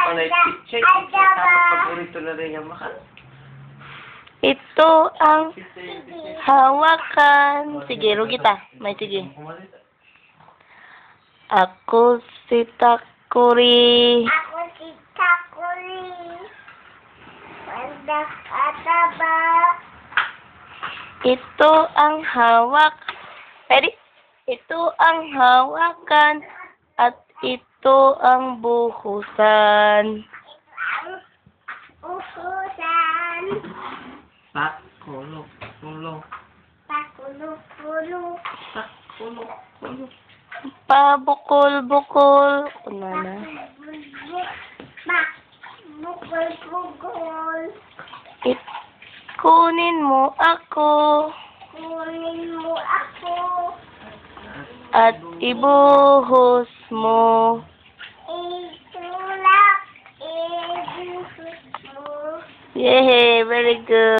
Panay pichay. Tapos paborito na rin yung makan. Ito ang hawakan. Sige, Rugita. May sige. Ako si Takuri. Ako si Takuri. Wanda kataba. Ito ang hawak. Ready? Ito ang hawakan at ito ang buhusan. Ang uhusan. Pakulok. Kulok. Pakuluk-kuluk. Pakulok. Kulok. Pabukol-bukol. Ano na? Bukol-bukol. Kunin mo ako Kunin mo ako. at ibuhos mo. Itulak. Ibuhos mo. Yay! Very good.